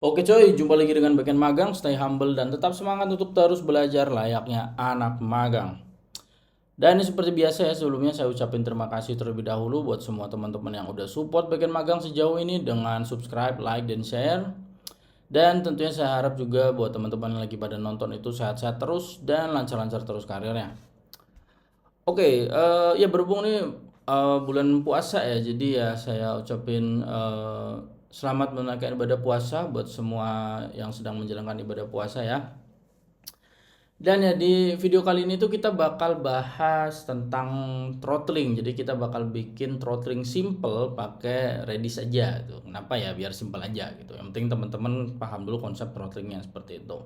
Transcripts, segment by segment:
Oke coy, jumpa lagi dengan bagian magang, stay humble dan tetap semangat untuk terus belajar layaknya anak magang. Dan ini seperti biasa ya, sebelumnya saya ucapin terima kasih terlebih dahulu buat semua teman-teman yang udah support bagian magang sejauh ini dengan subscribe, like, dan share. Dan tentunya saya harap juga buat teman-teman yang lagi pada nonton itu sehat-sehat terus dan lancar-lancar terus karirnya. Oke, ya berhubung nih bulan puasa ya, jadi ya saya ucapin selamat menunaikan ibadah puasa buat semua yang sedang menjalankan ibadah puasa ya. Dan ya di video kali ini tuh kita bakal bahas tentang throttling. Jadi kita bakal bikin throttling simple pakai Redis aja gitu. Kenapa ya? Biar simple aja gitu. Yang penting teman-teman paham dulu konsep throttlingnya seperti itu.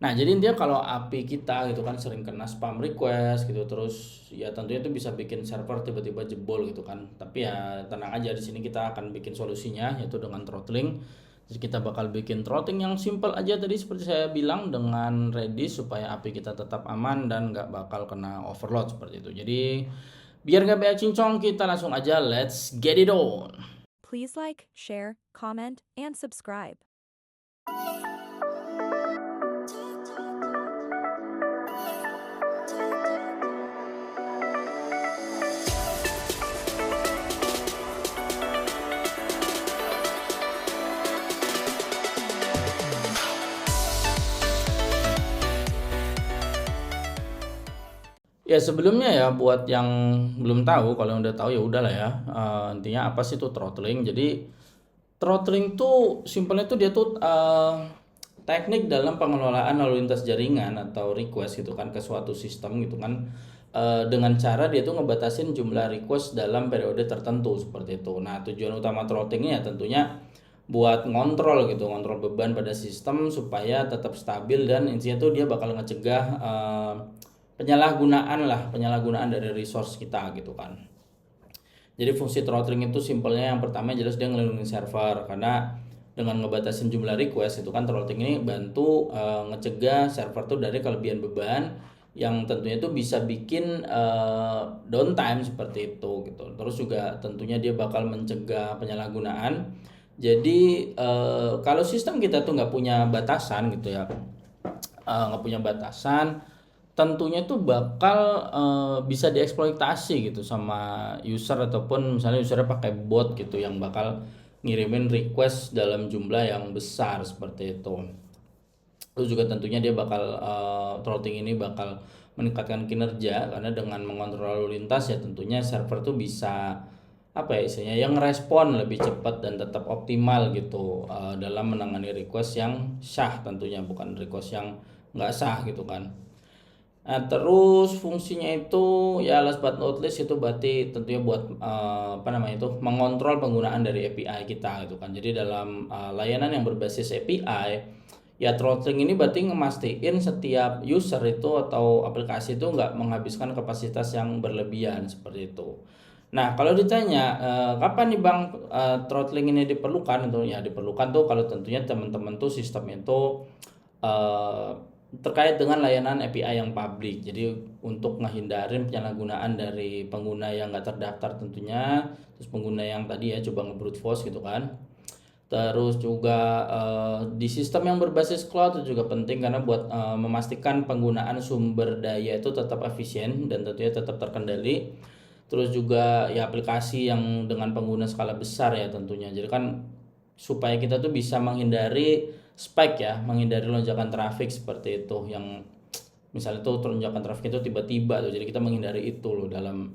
Nah, jadi intinya kalau API kita gitu kan sering kena spam request gitu, terus ya tentunya itu bisa bikin server tiba-tiba jebol gitu kan. Tapi ya tenang aja, di sini kita akan bikin solusinya yaitu dengan throttling. Jadi kita bakal bikin throttling yang simple aja tadi seperti saya bilang dengan Redis supaya API kita tetap aman dan nggak bakal kena overload seperti itu. Jadi biar nggak banyak cincong, kita langsung aja let's get it on. Please like, share, comment, and subscribe. Ya sebelumnya ya buat yang belum tahu, kalau yang udah tahu ya udahlah ya. Intinya apa sih itu throttling? Jadi throttling tuh simpelnya tuh dia tuh teknik dalam pengelolaan lalu lintas jaringan atau request gitu kan ke suatu sistem gitu kan. Dengan cara dia tuh ngebatasin jumlah request dalam periode tertentu seperti itu. Nah, tujuan utama throttlingnya ya tentunya buat ngontrol gitu, ngontrol beban pada sistem supaya tetap stabil dan intinya tuh dia bakal ngecegah penyalahgunaan dari resource kita gitu kan. Jadi fungsi throttling itu simpelnya yang pertama jelas dia ngelindungin server karena dengan ngebatasin jumlah request itu kan throttling ini bantu ngecegah server tuh dari kelebihan beban yang tentunya itu bisa bikin downtime seperti itu gitu. Terus juga tentunya dia bakal mencegah penyalahgunaan. Jadi kalau sistem kita tuh nggak punya batasan gitu ya, nggak punya batasan, tentunya tuh bakal bisa dieksploitasi gitu sama user ataupun misalnya usernya pakai bot gitu yang bakal ngirimin request dalam jumlah yang besar seperti itu. Terus juga tentunya dia bakal throttling ini bakal meningkatkan kinerja karena dengan mengontrol lalu lintas ya tentunya server tuh bisa apa ya istilahnya yang respon lebih cepat dan tetap optimal gitu dalam menangani request yang sah tentunya bukan request yang nggak sah gitu kan. Nah, terus fungsinya itu ya last but not least itu berarti tentunya buat apa namanya itu mengontrol penggunaan dari API kita gitu kan. Jadi dalam layanan yang berbasis API ya throttling ini berarti ngemastiin setiap user itu atau aplikasi itu nggak menghabiskan kapasitas yang berlebihan seperti itu. Nah, kalau ditanya kapan nih Bang throttling ini diperlukan itu ya diperlukan tuh kalau tentunya teman-teman tuh sistem itu eh, terkait dengan layanan API yang publik. Jadi untuk ngehindarin penyalahgunaan dari pengguna yang nggak terdaftar tentunya, terus pengguna yang tadi ya coba nge-brute force gitu kan. Terus juga di sistem yang berbasis cloud itu juga penting karena buat memastikan penggunaan sumber daya itu tetap efisien dan tentunya tetap terkendali. Terus juga ya aplikasi yang dengan pengguna skala besar ya tentunya. Jadi kan supaya kita tuh bisa menghindari spike ya, menghindari lonjakan traffic seperti itu yang misalnya tuh lonjakan traffic itu tiba-tiba tuh. Jadi kita menghindari itu loh dalam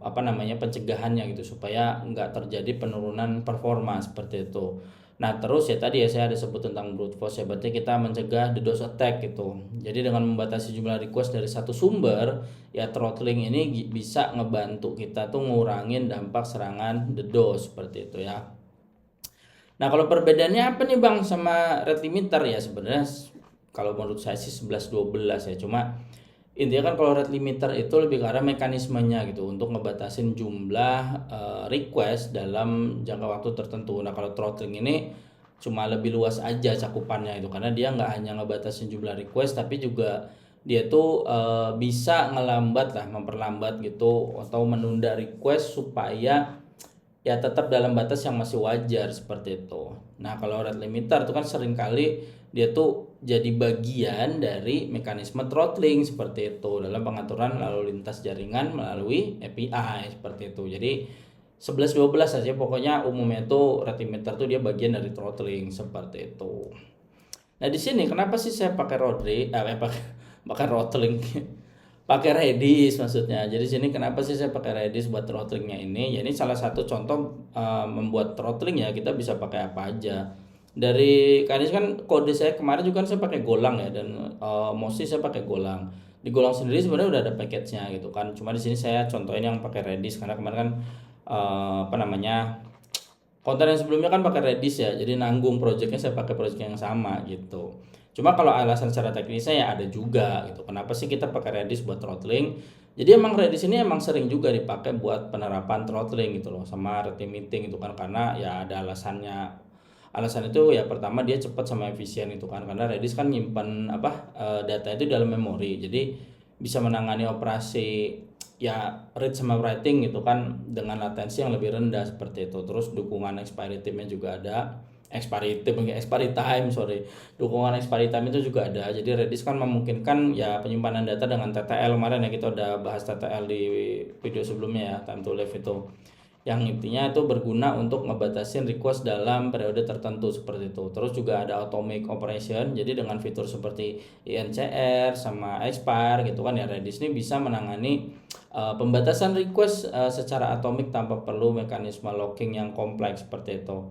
apa namanya pencegahannya gitu supaya nggak terjadi penurunan performa seperti itu. Nah terus ya tadi ya saya ada sebut tentang brute force ya berarti kita mencegah DDoS attack gitu. Jadi dengan membatasi jumlah request dari satu sumber ya throttling ini bisa ngebantu kita tuh ngurangin dampak serangan DDoS seperti itu ya. Nah kalau perbedaannya apa nih Bang sama rate limiter ya sebenarnya kalau menurut saya sih 11-12 ya cuma intinya kan kalau rate limiter itu lebih ke arah mekanismenya gitu untuk ngebatasin jumlah request dalam jangka waktu tertentu. Nah kalau throttling ini cuma lebih luas aja cakupannya itu karena dia nggak hanya ngebatasin jumlah request tapi juga dia tuh bisa ngelambat lah memperlambat gitu atau menunda request supaya ya tetap dalam batas yang masih wajar seperti itu. Nah, kalau rate limiter itu kan seringkali dia tuh jadi bagian dari mekanisme throttling seperti itu dalam pengaturan lalu lintas jaringan melalui API seperti itu. Jadi 11-12 saja pokoknya umumnya itu rate limiter tuh dia bagian dari throttling seperti itu. Nah, di sini kenapa sih saya pakai pakai throttling? Pakai Redis maksudnya. Jadi sini kenapa sih saya pakai Redis buat throttlingnya ini? Ya ini salah satu contoh membuat throttling ya, kita bisa pakai apa aja. Dari karena kan kode saya kemarin juga kan saya pakai Golang ya, dan mostly saya pakai Golang. Di Golang sendiri sebenarnya udah ada package-nya gitu kan. Cuma di sini saya contohin yang pakai Redis karena kemarin kan apa namanya, konten yang sebelumnya kan pakai Redis ya, jadi nanggung projectnya saya pakai project yang sama gitu. Cuma kalau alasan secara teknisnya ya ada juga gitu. Kenapa sih kita pakai Redis buat throttling? Jadi emang Redis ini emang sering juga dipakai buat penerapan throttling gitu loh, sama rate limiting itu kan, karena ya ada alasannya. Alasan itu ya pertama dia cepat sama efisien itu kan, karena Redis kan nyimpan data itu dalam memori. Jadi bisa menangani operasi ya read sama writing gitu kan dengan latensi yang lebih rendah seperti itu. Terus dukungan expiry time-nya juga ada. Expiry time, sorry. Dukungan expiry time itu juga ada. Jadi Redis kan memungkinkan ya penyimpanan data dengan TTL. Kemarin ya kita udah bahas TTL di video sebelumnya ya, time to live itu. Yang intinya itu berguna untuk ngebatasin request dalam periode tertentu seperti itu. Terus juga ada atomic operation. Jadi dengan fitur seperti INCR sama expire gitu kan ya, Redis ini bisa menangani pembatasan request secara atomik tanpa perlu mekanisme locking yang kompleks seperti itu.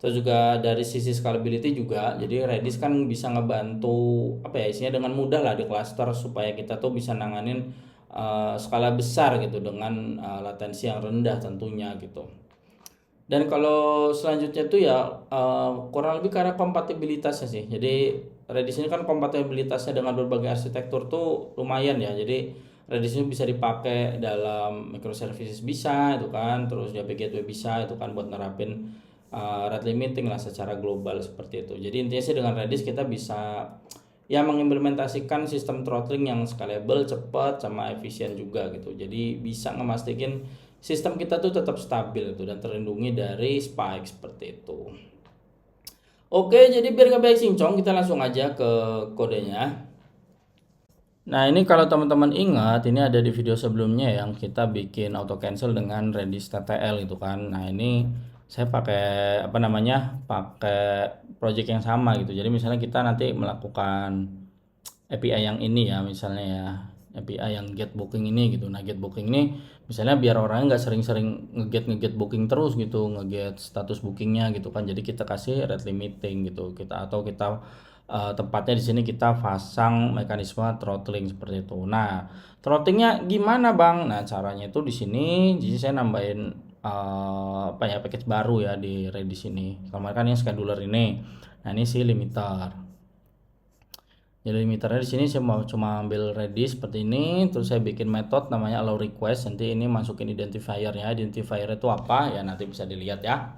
Terus juga dari sisi scalability juga, jadi Redis kan bisa ngebantu apa ya isinya dengan mudah lah di cluster supaya kita tuh bisa nanganin skala besar gitu dengan latensi yang rendah tentunya gitu. Dan kalau selanjutnya tuh ya kurang lebih karena kompatibilitasnya sih. Jadi Redis ini kan kompatibilitasnya dengan berbagai arsitektur tuh lumayan ya. Jadi Redis ini bisa dipakai dalam microservices bisa itu kan, terus JP Gateway bisa itu kan buat nerapin rate limiting lah secara global seperti itu. Jadi intinya sih dengan Redis kita bisa ya mengimplementasikan sistem throttling yang scalable, cepat, sama efisien juga gitu. Jadi bisa ngemastikan sistem kita tuh tetap stabil itu dan terlindungi dari spike seperti itu. Oke, jadi biar gak banyak cincong, kita langsung aja ke kodenya. Nah, ini kalau teman-teman ingat, ini ada di video sebelumnya yang kita bikin auto cancel dengan Redis TTL gitu kan. Nah, ini saya pakai pakai project yang sama gitu. Jadi misalnya kita nanti melakukan API yang ini ya, misalnya ya API yang get booking ini gitu. Nah, get booking ini misalnya biar orangnya nggak sering-sering ngeget booking terus gitu, ngeget status bookingnya gitu kan. Jadi kita kasih rate limiting gitu. Kita tepatnya di sini kita pasang mekanisme throttling seperti itu. Nah, throttlingnya gimana bang? Nah, caranya itu di sini. Jadi saya nambahin package baru ya di Redis ini. Kemarin kan yang scheduler ini. Nah, ini si limiter. Jadi limiternya di sini saya mau cuma ambil Redis seperti ini, terus saya bikin metode namanya allow request. Nanti ini masukin identifiernya. Identifier itu apa? Ya nanti bisa dilihat ya.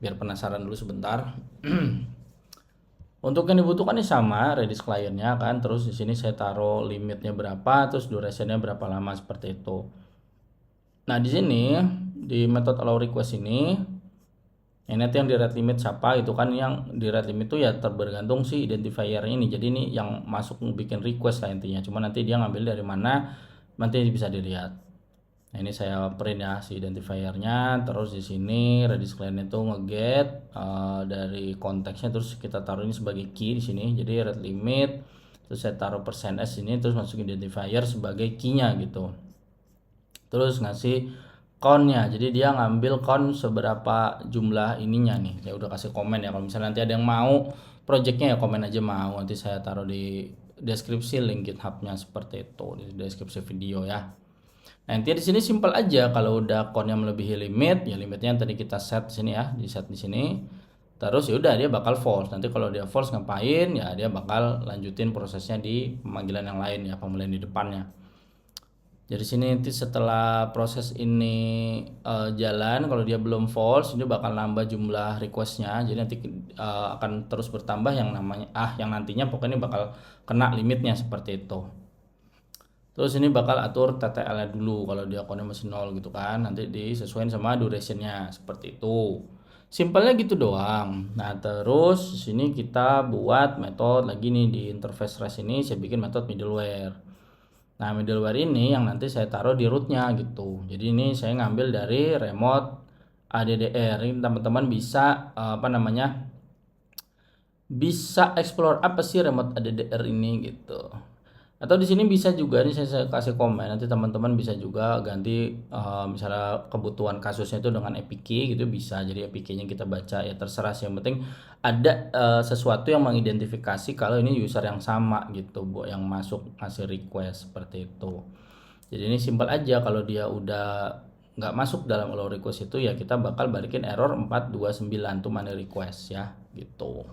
Biar penasaran dulu sebentar. Untuk yang dibutuhkan ini sama Redis kliennya kan, terus di sini saya taruh limitnya berapa, terus durationnya berapa lama seperti itu. Nah di sini di method allow request ini nanti yang di rate limit siapa itu kan, yang di rate limit itu ya terbergantung si identifier ini. Jadi ini yang masuk bikin request lah intinya. Cuma nanti dia ngambil dari mana nanti bisa dilihat. Nah ini saya print ya si identifiernya, terus di sini Redis client itu ngeget dari konteksnya, terus kita taruh ini sebagai key di sini. Jadi rate limit, terus saya taruh %s ini, terus masuk identifier sebagai key-nya gitu. Terus ngasih count-nya, jadi dia ngambil count seberapa jumlah ininya nih. Saya udah kasih komen ya, kalau misalnya nanti ada yang mau projectnya ya komen aja mau, nanti saya taruh di deskripsi link GitHub-nya seperti itu, di deskripsi video ya. Nanti di sini simple aja, kalau udah count-nya melebihi limit, ya limitnya yang tadi kita set di sini ya, di set di sini. Terus ya udah dia bakal false. Nanti kalau dia false ngapain? Ya dia bakal lanjutin prosesnya di pemanggilan yang lain ya, pemanggilan di depannya. Jadi sini nanti setelah proses ini jalan, kalau dia belum false, ini bakal nambah jumlah requestnya. Jadi nanti akan terus bertambah yang namanya yang nantinya pokoknya bakal kena limitnya seperti itu. Terus ini bakal atur TTL-nya dulu kalau dia akunnya masih 0 gitu kan. Nanti disesuaikan sama duration-nya seperti itu. Simpelnya gitu doang. Nah, terus di sini kita buat metode lagi nih di interface REST ini saya bikin metode middleware. Nah, middleware ini yang nanti saya taruh di root-nya gitu. Jadi ini saya ngambil dari remote ADDR. Ini teman-teman bisa bisa explore apa sih remote ADDR ini gitu. Atau di sini bisa juga nih saya kasih komen, nanti teman-teman bisa juga ganti misalnya kebutuhan kasusnya itu dengan APK gitu bisa. Jadi APK-nya kita baca ya terserah sih, yang penting ada sesuatu yang mengidentifikasi kalau ini user yang sama gitu buat yang masuk ngasih request seperti itu. Jadi ini simpel aja, kalau dia udah nggak masuk dalam allow request itu ya kita bakal balikin error 429 tuh money request ya gitu.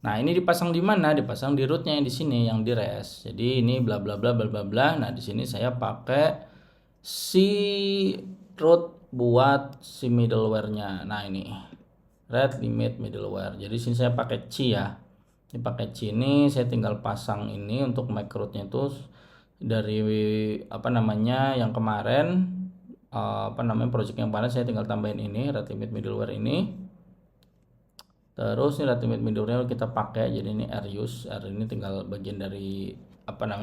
Nah, ini dipasang di mana? Dipasang di rootnya yang di sini, yang di res. Jadi ini bla bla bla bla bla bla. Nah, di sini saya pakai si root buat si middleware-nya. Nah, ini red limit middleware. Jadi sini saya pakai C ya. Ini pakai C ini saya tinggal pasang ini untuk make rootnya itu dari yang kemarin project yang kemarin saya tinggal tambahin ini red limit middleware ini. Terus ini red limit middleware kita pakai, jadi ini R use, R ini tinggal bagian dari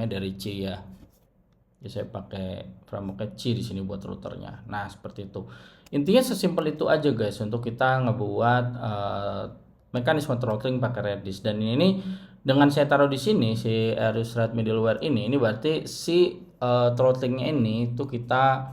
dari C ya. Jadi saya pakai framework C di sini buat routernya. Nah, seperti itu. Intinya sesimpel itu aja guys untuk kita ngebuat mekanisme throttling pakai Redis. Dan ini dengan saya taruh di sini si R use red middleware ini berarti si throttlingnya ini itu kita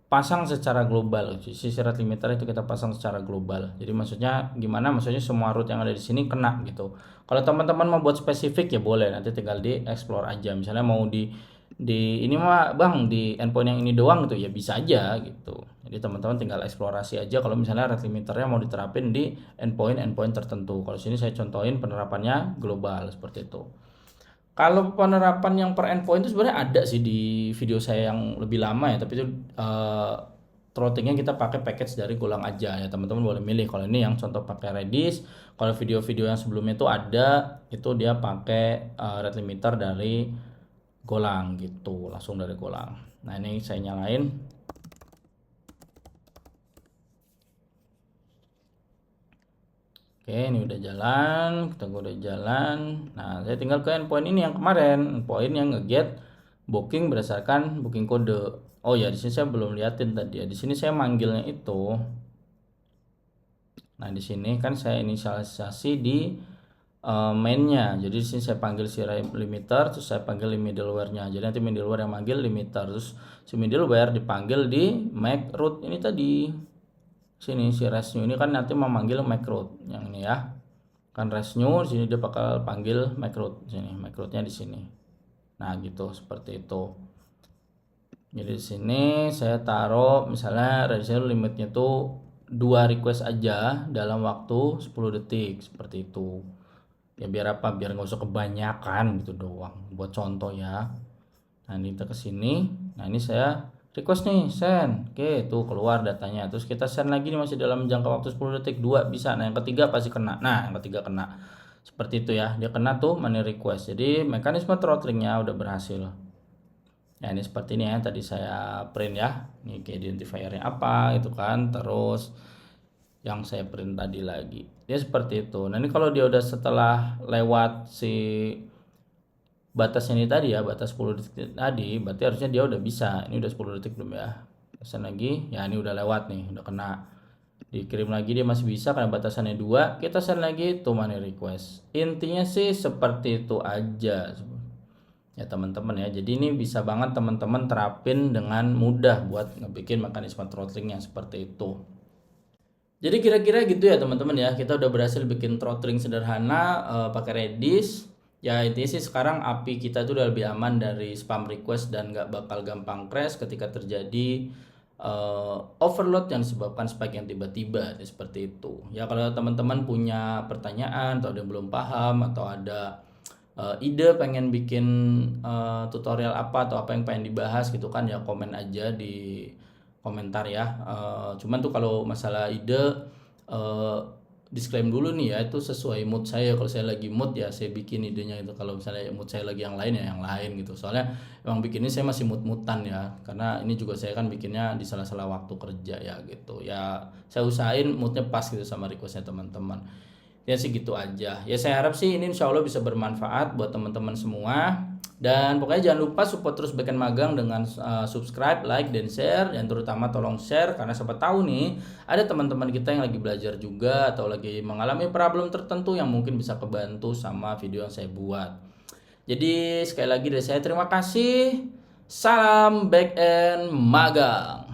pasang secara global. Sisi rate limiter itu kita pasang secara global. Jadi maksudnya gimana? Maksudnya semua root yang ada di sini kena gitu. Kalau teman-teman mau buat spesifik ya boleh, nanti tinggal di explore aja. Misalnya mau di ini mah Bang di endpoint yang ini doang gitu ya bisa aja gitu. Jadi teman-teman tinggal eksplorasi aja kalau misalnya rate limiternya mau diterapin di endpoint tertentu. Kalau sini saya contohin penerapannya global seperti itu. Kalau penerapan yang per endpoint itu sebenarnya ada sih di video saya yang lebih lama ya, tapi itu throttling kita pakai package dari Golang aja ya, teman-teman boleh milih. Kalau ini yang contoh pakai Redis, kalau video-video yang sebelumnya itu ada, itu dia pakai rate limiter dari Golang gitu, langsung dari Golang. Nah, ini saya nyalain. Oke, ini udah jalan, kita udah jalan. Nah, saya tinggal ke endpoint ini yang kemarin, endpoint yang nge-get booking berdasarkan booking kode. Oh ya, di sini saya belum liatin tadi ya. Di sini saya manggilnya itu. Nah, di sini kan saya inisialisasi di mainnya. Jadi di sini saya panggil si limiter, terus saya panggil middleware-nya. Jadi nanti middleware yang manggil limiter, terus si middleware dipanggil di make root ini tadi. Sini si res new ini kan nanti memanggil make root yang ini ya. Kan res new di sini dia bakal panggil make root sini, make rootnya di sini. Nah, gitu seperti itu. Jadi di sini saya taruh misalnya resolusi limitnya tuh 2 request aja dalam waktu 10 detik seperti itu. Ya biar apa? Biar nggak usah kebanyakan gitu doang. Buat contoh ya. Nah, ini kita ke sini. Nah, ini saya request nih send. Oke, tuh keluar datanya. Terus kita send lagi nih masih dalam jangka waktu 10 detik, 2 bisa. Nah, yang ketiga pasti kena. Nah, yang ketiga kena. Seperti itu ya. Dia kena tuh money request. Jadi mekanisme throttlingnya udah berhasil. Ya, ini seperti ini ya. Tadi saya print ya. Ini ke identifiernya apa gitu kan. Terus yang saya print tadi lagi. Dia seperti itu. Nah, ini kalau dia udah setelah lewat si batas ini tadi ya, batas 10 detik tadi, berarti harusnya dia udah bisa. Ini udah 10 detik belum ya? Pesan lagi, ya ini udah lewat nih, udah kena. Dikirim lagi dia masih bisa karena batasannya 2. Kita send lagi to money request. Intinya sih seperti itu aja. Ya teman-teman ya. Jadi ini bisa banget teman-teman terapin dengan mudah buat ngebikin mekanisme throttling yang seperti itu. Jadi kira-kira gitu ya teman-teman ya. Kita udah berhasil bikin throttling sederhana pakai Redis. Ya intinya sih sekarang API kita itu udah lebih aman dari spam request dan nggak bakal gampang crash ketika terjadi overload yang disebabkan spike yang tiba-tiba seperti itu. Ya kalau teman-teman punya pertanyaan atau ada yang belum paham atau ada ide pengen bikin tutorial apa atau apa yang pengen dibahas gitu kan ya komen aja di komentar ya. Cuman tuh kalau masalah ide disclaim dulu nih ya, itu sesuai mood saya. Kalau saya lagi mood ya saya bikin idenya itu. Kalau misalnya mood saya lagi yang lain ya yang lain gitu. Soalnya emang bikinnya saya masih mood-moodan ya. Karena ini juga saya kan bikinnya di sela-sela waktu kerja ya gitu. Ya saya usahain moodnya pas gitu sama requestnya teman-teman. Ya sih gitu aja. Ya saya harap sih ini insya Allah bisa bermanfaat buat teman-teman semua. Dan pokoknya jangan lupa support terus Backend Magang dengan subscribe, like, dan share. Dan terutama tolong share karena siapa tahu nih ada teman-teman kita yang lagi belajar juga atau lagi mengalami problem tertentu yang mungkin bisa kebantu sama video yang saya buat. Jadi sekali lagi dari saya terima kasih. Salam Backend Magang.